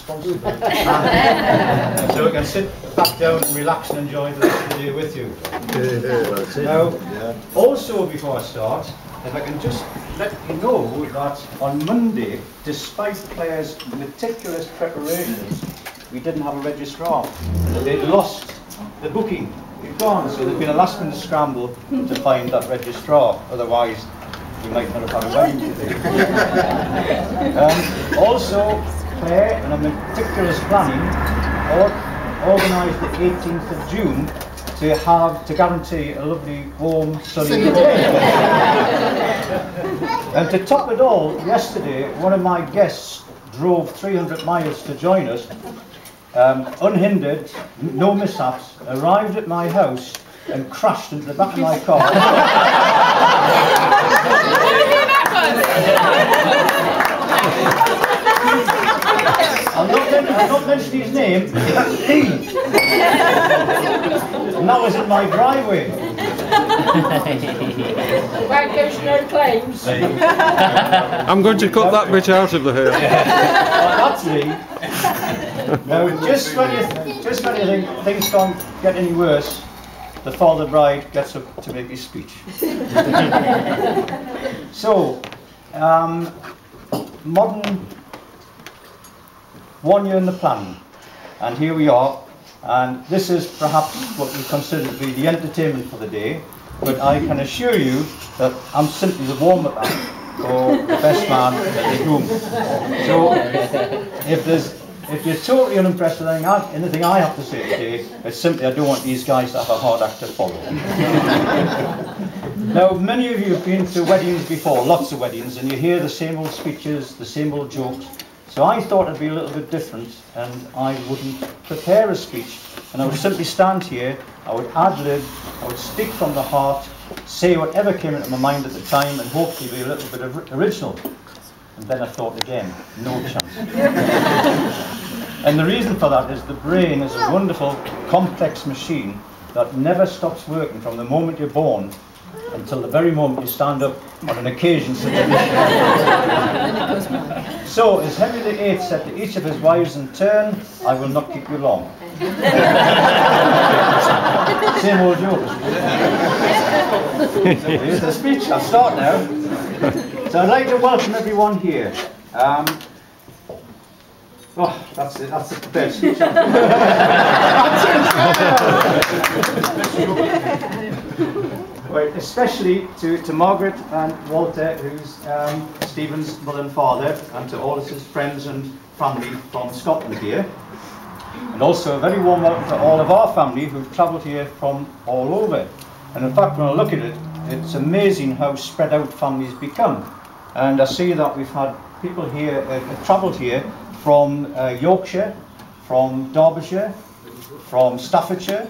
responsible. So we can sit back down and relax and enjoy the rest of the day with you. Now, also before I start, if I can just let you know that on Monday, despite Claire's meticulous preparations, we didn't have a registrar. They'd lost the booking. It's gone, so there's been a last-minute scramble to find that registrar. Otherwise, we might not have had a wedding today. Also, Claire, in a meticulous planning, organised the 18th of June to guarantee a lovely, warm, sunny day. And to top it all, yesterday, one of my guests drove 300 miles to join us, unhindered, no mishaps, arrived at my house and crashed into the back of my car. I'm not mentioning his name, and that was in my driveway. Well, there's no claims. I'm going to cut that bit out of the hair. Actually, no, just when you think things can't get any worse, the father bride gets up to make his speech. So, modern 1 year in the planning, and here we are, and this is perhaps what we consider to be the entertainment for the day, but I can assure you that I'm simply the warm-up act for the best man in the room. So, if you're totally unimpressed with anything I have to say today, it's simply I don't want these guys to have a hard act to follow. Now, many of you have been to weddings before, lots of weddings, and you hear the same old speeches, the same old jokes. So I thought it'd be a little bit different, and I wouldn't prepare a speech, and I would simply stand here, I would ad-lib, I would speak from the heart, say whatever came into my mind at the time, and hopefully be a little bit original. And then I thought again, no chance. And the reason for that is the brain is a wonderful, complex machine that never stops working from the moment you're born until the very moment you stand up on an occasion such as this. So, as Henry VIII said to each of his wives in turn, I will not keep you long. Same old joke. So here's the speech. I'll start now. So I'd like to welcome everyone here. Oh, that's the prepared speech. Right, especially to Margaret and Walter, who's Stephen's mother and father, and to all of his friends and family from Scotland here. And also a very warm welcome to all of our family who've travelled here from all over. And in fact, when I look at it, it's amazing how spread out families become. And I see that we've had people here, travelled here from Yorkshire, from Derbyshire, from Staffordshire,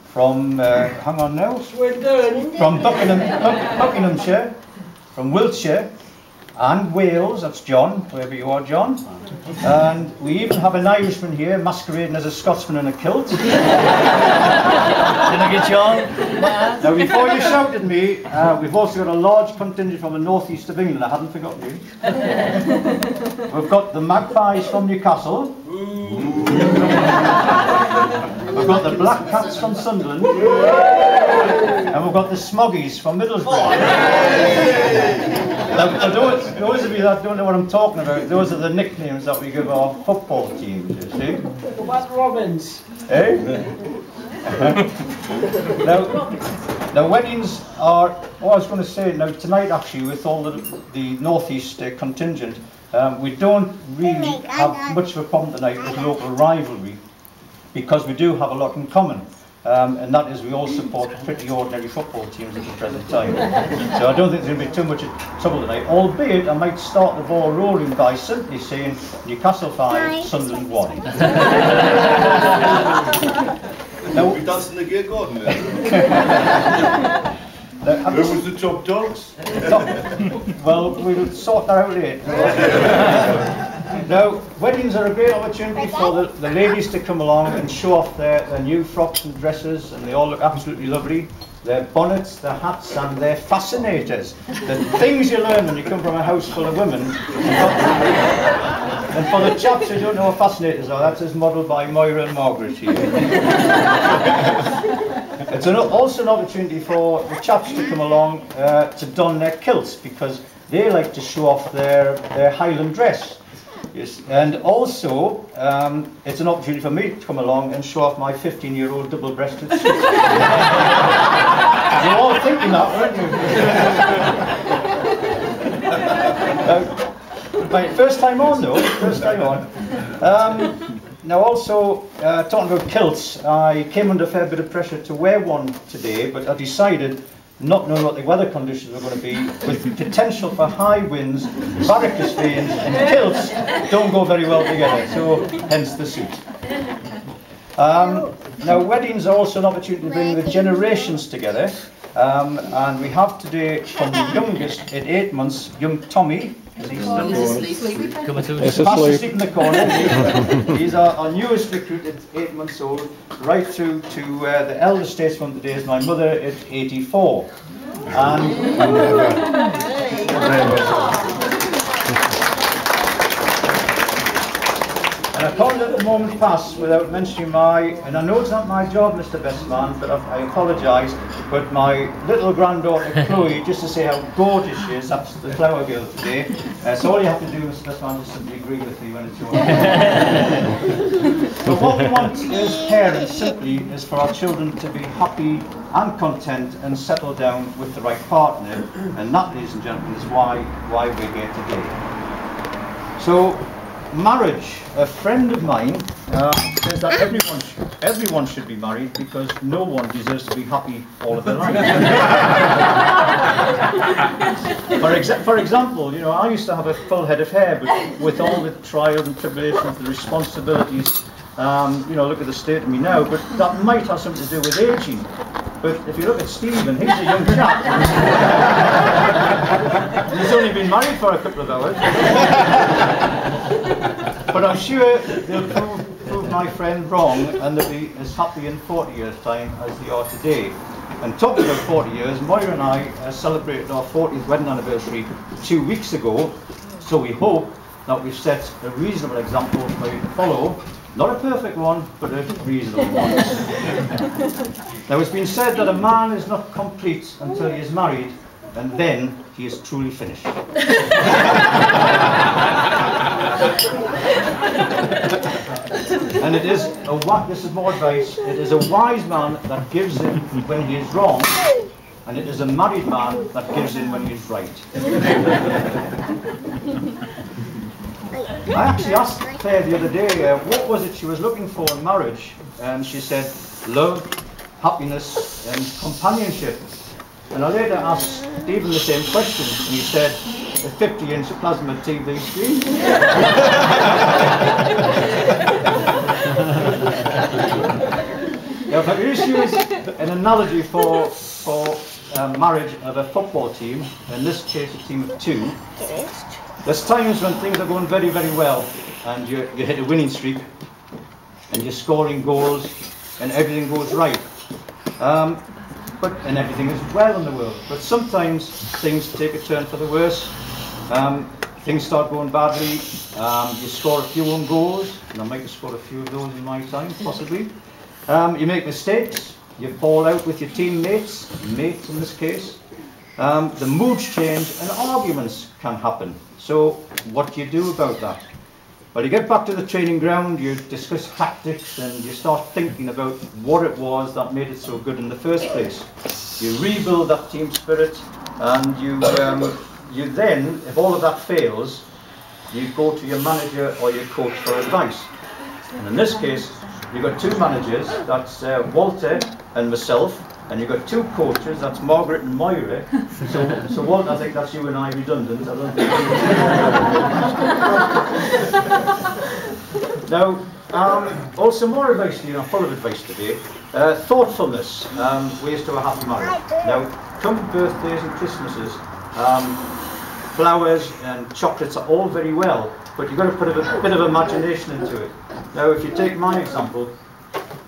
from, hang on now, from Buckinghamshire, from Wiltshire, and Wales, that's John, wherever you are, John. And we even have an Irishman here masquerading as a Scotsman in a kilt. Didn't I get John? Now, before you shout at me, we've also got a large contingent from the northeast of England. I hadn't forgotten you. We've got the Magpies from Newcastle. We've got the Black Cats from Sunderland. And we've got the Smoggies from Middlesbrough. Now, for those of you that don't know what I'm talking about, those are the nicknames that we give our football teams, you see. What Robins? Eh? Now, weddings are, I was going to say, now tonight actually, with all the northeast contingent, we don't really have much of a problem tonight with local rivalry, because we do have a lot in common. And that is we all support pretty ordinary football teams at the present time. So I don't think there's going to be too much trouble tonight, albeit I might start the ball rolling by simply saying Newcastle 5, Sunderland 1. Now, we dancing the gay garden there. Who was the top dogs? Well, we'll sort that out later. Now, weddings are a great opportunity for the ladies to come along and show off their new frocks and dresses, and they all look absolutely lovely. Their bonnets, their hats, and their fascinators. The things you learn when you come from a house full of women. And for the chaps who don't know what fascinators are, that is modelled by Moira and Margaret here. It's also an opportunity for the chaps to come along to don their kilts, because they like to show off their Highland dress. Yes. And also, it's an opportunity for me to come along and show off my 15-year-old double-breasted suit. You're all thinking that, weren't you? Right, first time on though, first time on. Now also, talking about kilts, I came under a fair bit of pressure to wear one today, but I decided, not knowing what the weather conditions were going to be, with potential for high winds, varicose veins and kilts don't go very well together, so hence the suit. Now weddings are also an opportunity to bring the generations together, and we have today from the youngest at 8 months, young Tommy. Is he still It's fast asleep. asleep in the corner. He's our newest recruit at 8 months old, right through to the eldest statesman today is my mother at 84. And I can't let the moment pass without mentioning and I know it's not my job, Mr. Bestman, but I apologise, but my little granddaughter Chloe, just to say how gorgeous she is, that's the flower girl today. So all you have to do, Mr. Bestman, is simply agree with me when it's your turn. But what we want as parents simply is for our children to be happy and content and settle down with the right partner, and that, ladies and gentlemen, is why we're here today. So, marriage. A friend of mine says that everyone should be married because no one deserves to be happy all of their life. For example, you know, I used to have a full head of hair, but with all the trials and tribulations, the responsibilities, you know, look at the state of me now, but that might have something to do with aging. But if you look at Stephen, he's a young chap. He's only been married for a couple of hours. But I'm sure they'll prove my friend wrong, and they'll be as happy in 40 years' time as they are today. And talking about 40 years, Moira and I celebrated our 40th wedding anniversary 2 weeks ago, so we hope that we've set a reasonable example for you to follow. Not a perfect one, but a reasonable one. Now, it's been said that a man is not complete until he is married, and then he is truly finished. And this is more advice, it is a wise man that gives in when he is wrong, and it is a married man that gives in when he is right. I actually asked Claire the other day, what was it she was looking for in marriage? And she said, love, happiness, and companionship. And I later asked Stephen the same question, and he said, a 50-inch plasma TV screen. Now, if I could just use an analogy for marriage of a football team, in this case a team of 2, there's times when things are going very, very well, and you hit a winning streak, and you're scoring goals, and everything goes right. And everything is well in the world. But sometimes things take a turn for the worse. Things start going badly. You score a few own goals, and I might have scored a few of those in my time, possibly. You make mistakes. You fall out with your teammates, mates in this case. The moods change, and arguments can happen. So, what do you do about that? Well, you get back to the training ground, you discuss tactics, and you start thinking about what it was that made it so good in the first place. You rebuild that team spirit, and you then, if all of that fails, you go to your manager or your coach for advice. And in this case, you've got 2 managers, that's Walter and myself, and you've got 2 coaches, that's Margaret and Moira. So Walter, I think that's you and I redundant. I don't think Now, also more advice to you, I'm full of advice today. Thoughtfulness, ways to a happy marriage. Now, come birthdays and Christmases, flowers and chocolates are all very well, but you've got to put a bit of imagination into it. Now, if you take my example,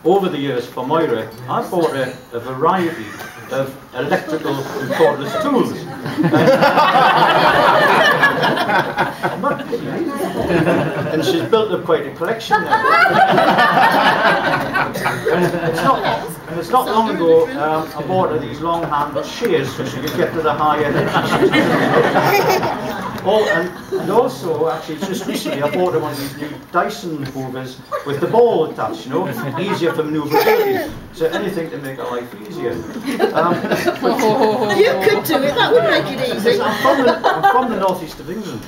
over the years for Moira, I bought her a variety of electrical and cordless tools. And she's built up quite a collection now. and it's not long ago I bought her these long-handled shears so she could get to the high energy. And also, actually, just recently I bought her one of these new Dyson hoovers with the ball attached, you know, easier for manoeuvrability. So anything to make her life easier. You could do it, that would make it easy. I'm from the northeast of England.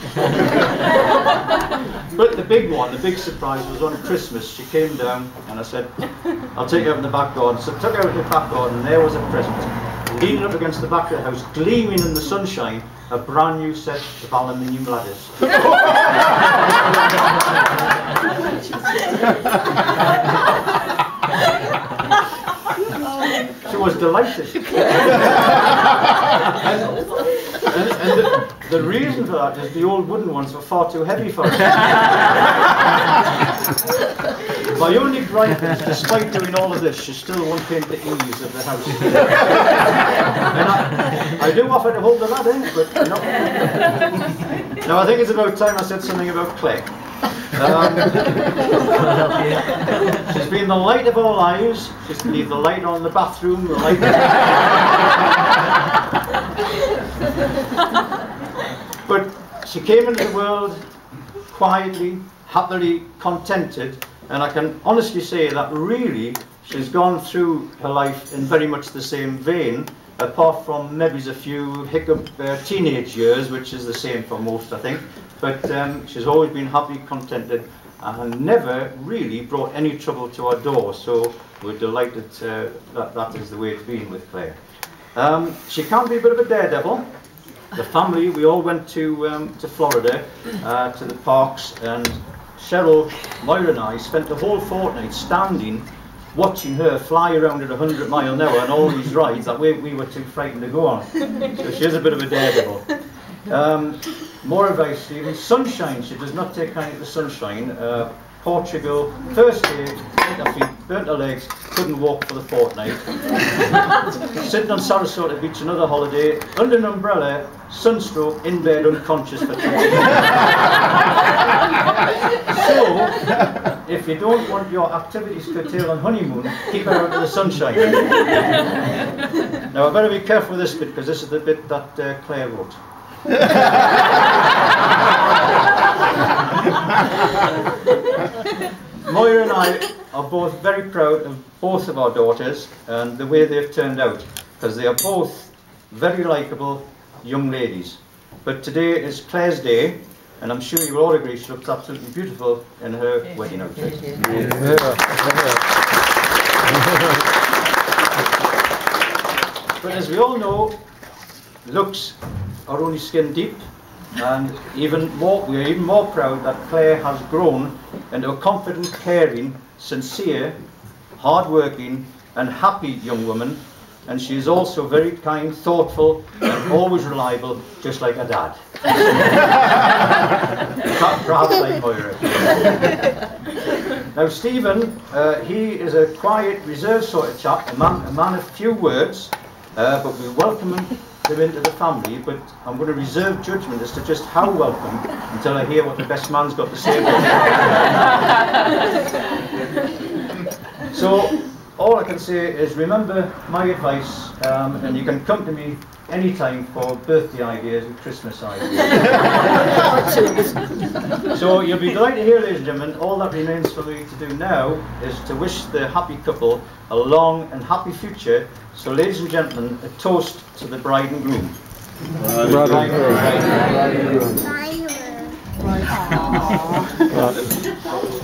But the big one, the big surprise was on Christmas. She came down and I said, I'll take her out in the back garden. So I took her out in the back garden and there was a present. Leaning up against the back of the house, gleaming in the sunshine, a brand new set of aluminium ladders. She was delighted. and the reason for that is the old wooden ones were far too heavy for her. My only gripe is, despite doing all of this, she still won't paint the eaves of the house. And I do offer to hold the ladder, but not. Now I think it's about time I said something about Claire. She's been the light of our lives. She's to leave the light on in the bathroom, the light. But she came into the world quietly, happily contented, and I can honestly say that really she's gone through her life in very much the same vein, apart from maybe a few hiccup teenage years, which is the same for most, I think. But she's always been happy, contented, and never really brought any trouble to our door. So we're delighted that is the way it's been with Claire. She can be a bit of a daredevil. The family, we all went to Florida, to the parks, and Cheryl, Moira and I spent the whole fortnight standing watching her fly around at 100 miles an hour on all these rides that we were too frightened to go on. So she is a bit of a daredevil. More advice, Stephen. Sunshine, she does not take kindly to sunshine. Portugal, first day, burnt her feet, burnt her legs, couldn't walk for the fortnight. Sitting on Sarasota Beach, another holiday, under an umbrella, sunstroke, in bed, unconscious for 2 days. So, if you don't want your activities curtailed on honeymoon, keep her out of the sunshine. Now I better be careful with this bit, because this is the bit that Claire wrote. Moira and I are both very proud of both of our daughters and the way they've turned out, because they are both very likeable young ladies. But today is Claire's day, and I'm sure you will all agree she looks absolutely beautiful in her wedding outfit. But as we all know, looks are only skin deep, and we are even more proud that Claire has grown into a confident, caring, sincere, hard-working and happy young woman, and she is also very kind, thoughtful and always reliable, just like her dad. Perhaps like Moira. Now Stephen, he is a quiet, reserved sort of chap, a man of few words, but we welcome him into the family, but I'm going to reserve judgment as to just how welcome until I hear what the best man's got to say about it. So all I can say is remember my advice, and you can come to me anytime for birthday ideas and Christmas ideas. So you'll be delighted to hear, ladies and gentlemen, all that remains for me to do now is to wish the happy couple a long and happy future. So ladies and gentlemen, a toast to the bride and groom. Bride and groom. Bye.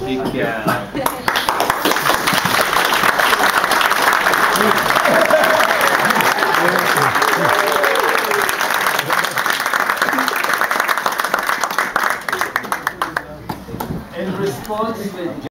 Big